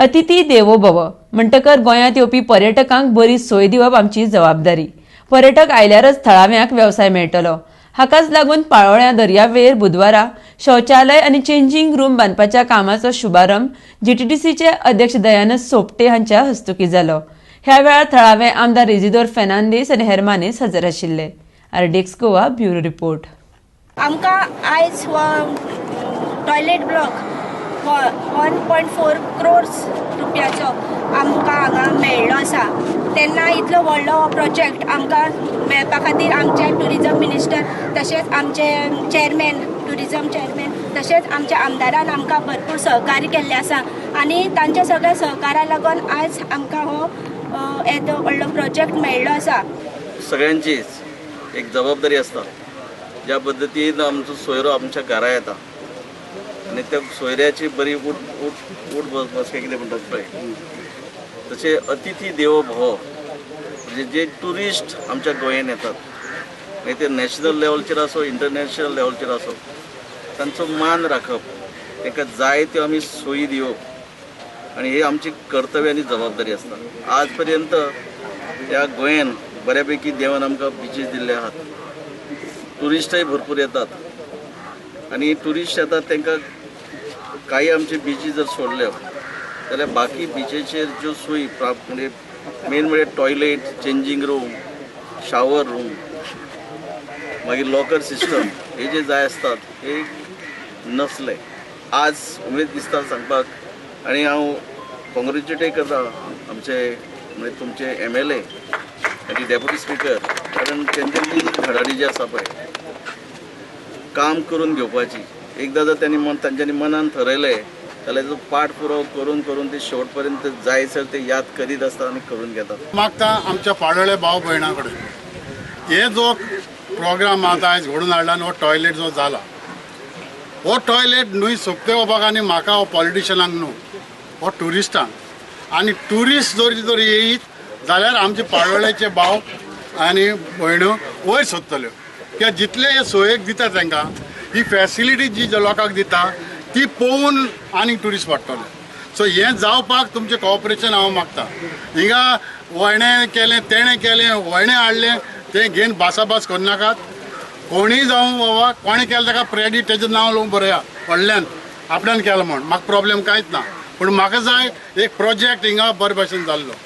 अतिथी देवो भव म्हणटकर गोंयांत येवपी पर्यटकांक बरी सोय दिवप आमची जबाबदारी। पर्यटक आयल्यारच थळाव्यांक वेवसाय मेळटलो। हाकाच लागून पाळोळ्या दर्यावेळेर बुधवारा शौचालय आनी चेंजिंग रूम बांदपाच्या कामाचो शुभारंभ जीटीडीसीचे अध्यक्ष दयानंद सोपटे हांच्या हस्तुकीं जालो। ह्या वेळार थळावे आमदार इजिदोर फेर्नांदीस आनी हेर मानेस्त हजर आशिल्ले। RDX Goa bureau report. आमकां आयज टॉयलेट ब्लॉक 1.4 crores रुपयाचो आमकां हांगा मेळ्ळो आसा। तेन्ना इतलो व्हडलो प्रोजेक्ट आमकां मेळपा खातीर आमचे टुरिजम मिनिस्टर तशेंच आमचे चेअरमॅन टुरिजम चेअरमॅन तशेंच आमच्या आमदारान आमकां भरपूर सहकार्य केल्लें आसा आनी तांच्या सगळ्या सहकारा लागून आयज आमकां हो येदो व्हडलो प्रोजेक्ट मेळ्ळो आसा। सगळ्यांचीच एक जबाबदारी आसता ज्या पद्दतीन आमचो सोयरो आमच्या घरा येता आनी त्या सोयऱ्याची बरी उठ बसके कितें म्हणटात पळय तशें अतिथी देवो भव म्हणजे जे टुरिस्ट आमच्या गोंयांत येतात मागीर ते नॅशनल लेवलचेर आसो इंटरनॅशनल लेवलचेर आसो तांचो मान राखप तांकां जाय त्यो आमी सोयी दिवप आनी ही आमची कर्तव्य आनी जबाबदारी आसता। आज पर्यंत ह्या गोंयांत बऱ्यापैकी देवान आमकां बिचीस दिल्ले आहात। टुरिस्टय भरपूर येतात आनी टुरिस्ट येतात तांकां काही आमचे बिची जर सोडल्यो जाल्यार बाकी बिचेचेर ज्यो सोयी म्हणजे मेन म्हणजे toilet changing room shower room मागीर लॉकर सिस्टम हे जे जाय आसतात हे नसले। आज उमेद दिसता सांगपाक आनी हांव कॉंग्रेच्युलेट करता आमचे म्हणजे तुमचे MLA आनी डेप्युटी स्पीकर कारण तेंच्यांनी धडाडी जी आसा पळय काम करून घेवपाची एकदां जर तांच्यांनी मनान ठरयलें जाल्यार तो पाठपुराव करून करून ते शेवट पर्यंत जायसर ते याद करीत आसतात आनी करून घेतात। मागता आमच्या पाळोळ्या भाव भयणां कडेन हे जो प्रोग्राम आतां आयज घडोवन हाडला न्हू हो टॉयलेट जो जाला हो टॉयलेट न्हू सोंपते बाबाक आनी म्हाका हो पॉलिटिशनांक न्हू हो टुरिस्टांक आनी टुरिस्ट जर येयत जाल्यार आमचे पाळोळ्याचे भाव आनी भयण्यो वयर सोदतल्यो कित्याक जितले हे सोयेक दिता तांकां ही फॅसिलिटी जी लोकांक दिता ती पळोवन आनी टुरिस्ट वाडटले। सो हें जावपाक तुमचें कॉपरेशन हांव मागता। हिंगा वळणें केलें तेणें केलें वळणें हाडलें तें घेवन भासाभास करनाकात। कोणीय जावं बाबा कोणें केलें ताका क्रेडीट तेजें नांव लावन बरया व्हडल्यान आपल्यान केलें म्हण म्हाका प्रॉब्लेम कांयच ना पूण म्हाका जाय एक प्रोजेक्ट हिंगा बरे भशेन जाल्लो।